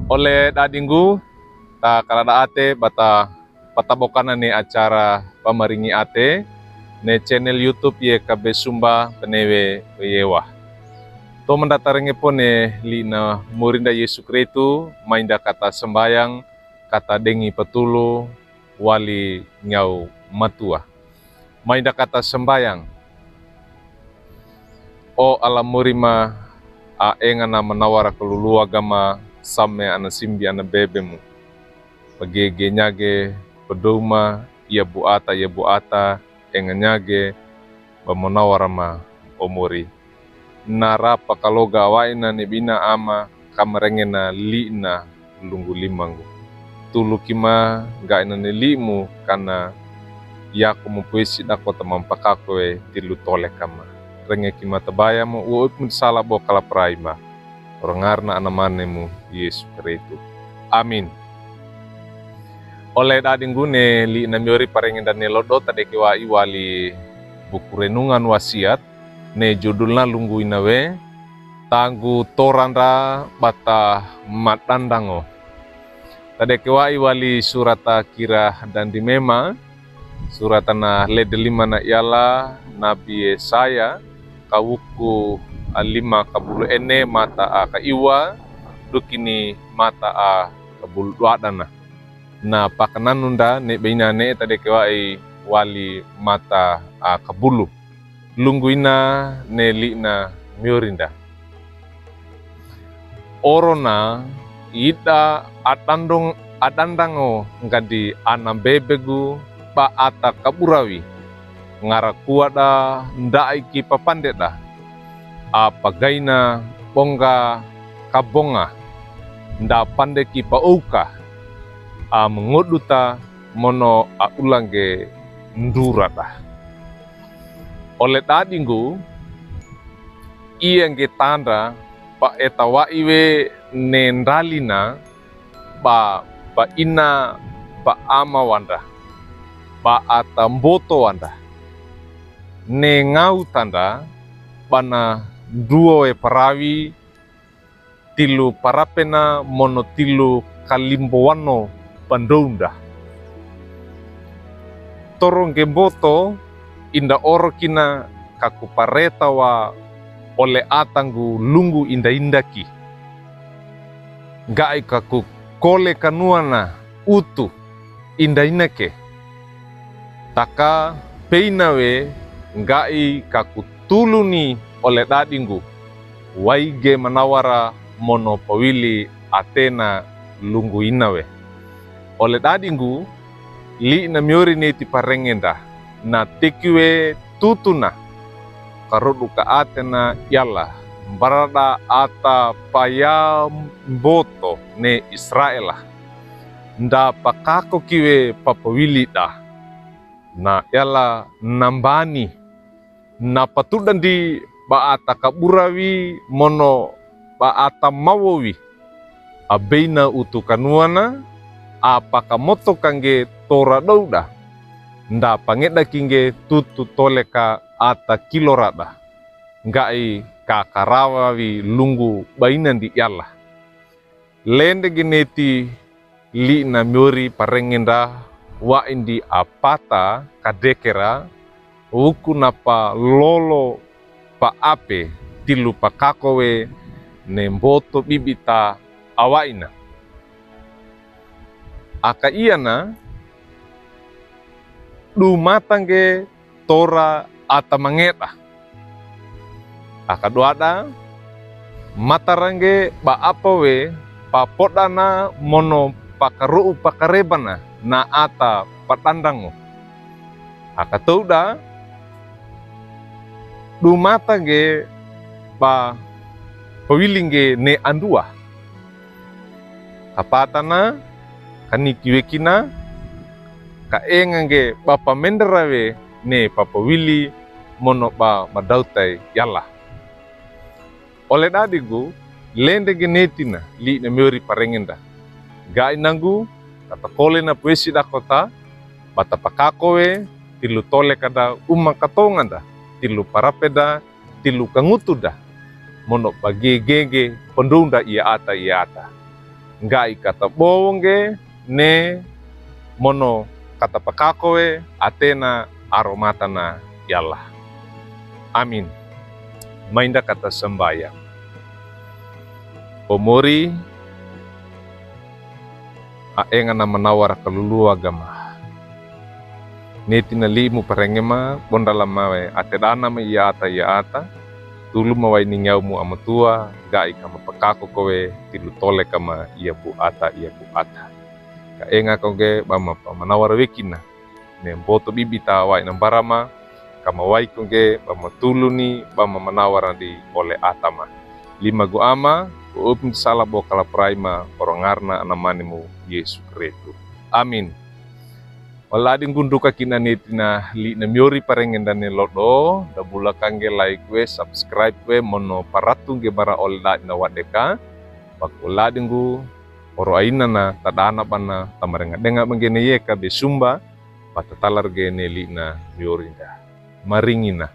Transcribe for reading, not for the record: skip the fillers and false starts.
Oleh dadinggu ta kalada ate bata patabokana ni acara pamaringi ate ne channel YouTube ye kabe sumba penewe yewa. To mendatarenge pone lina murinda Yesu Kristu mainda kata sembayang kata dengi petulu wali nyau matua. Mainda kata sembayang. O alam murima a engana menawara kelulu agama same ana simbi ana bebemu. Pagege nyage pedoma ia buata enganyage bamonawara ma omori. Narapa kaloga waina nebina ama kamarengena li'na lunggu limangu. Tulu kima ga ina nelimu kana yaku mempuisi dako tamampakakwe tilu tole kama. Renge kima tabaya mo uut sala bo kala praima. Orangarna anamanemu Yesu Kristu. Amin. Oleh dadinggune li'na miori parengen dan nelodo tadeke wa iwali buku renungan wasiat ne judulna lunggu inawe tanggu toranda bata matandango. Tadeke wa iwali surata kira dan dimema suratana lede lima na iala Nabi Yesaya kawuku alima kabulu ene mata a ka iwa dukini mata a kabulu duadana. Na pakananunda ne beinane tadeke wa wali mata a kabulu. Lungguina ne li'na miorinda. Orona ida adandango ngadi anambebegu ba ata kaburawi ngarakuada ndai ki papandeda apagaina bonga kabonga nda pande ki pauka a mengoduta mono a ulange ndurata. Oleh dadinggu ia nge tanda pa etawa iwe nendalina ba ina ba ama wanda ba atamboto wanda ne ngau tanda bana duo parawi tilu parapena mono tilu kalimboano pandounda torong gemboto inda oro kina kaku pareta wa oleh atanggu lunggu inda-indaki. Gai kaku kole kanuana utu inda-indake. Taka peinawe ngai kaku tuluni oleh dadinggu. Waige manawara mono pawili atena lunggu inawe. Oleh dadinggu li'na miori neti parengenda. Na tekiwe tutuna karodu ka atena yala barada ata paya mboto ne Israela nda pakako kiwe papawili da na yala nambani na patudan di ba ata kaburawi mono ba ata mawawi abeina utukanuana apaka moto kange tora dauda nda pangeda kinge tutu toleka ata kilorada ngai kakarawawi lunggu bainan di yalla lende geneti li'na miori parengenda wa indi apata kadekera uku napa lolo pa ape tilu pakakowe nemboto bibita awaina aka iana dumatangge tora ata mangeta. Akaduada matarange ba apawe papodana mono pakaruu pakarebana na ata patandango. Akatouda dumatangge ba pawilinge ne andua. Kapatana kanikiwekina kaengange bapa menderawe ne papa wili mono ba madautai yalla. Oleh dadigu lende genetina li na miori parengenda. Gai nangu kata kole na puesi da kota bata pakakowe tilu tole kada katonga tilu parapeda tilu kangutuda mono bagi gege pendunda ia ata ngai kata bowong ge ne mono kata pakakoe atena aromatana yalla. Amin. Mainda kata sembayang. Omori aengana menawar kelulu agama. Neti na limu parengema bondala mawe ate dana me iya ata tulu mawai ningyau mu amatua gai kama pakako kowe tilu tole kama iya bu ata. Ka enga koge bama pamanawar wekina ne boto bibita wai nambarama kama wai koge bama tulu ni bama manawar di ole atama. Lima gu ama upum salah bo kala praima orongarna anamanimu Yesu Kristu. Amin. Walading gunduka kina netina li na miori parengen dane lodo da bulakang ge like we subscribe we mono paratung ge bara ol da na wadeka bak ulading gu oro aina na tadana bana tamarenga denga mengene yeka be sumba patatalar ge ne li na miori da maringina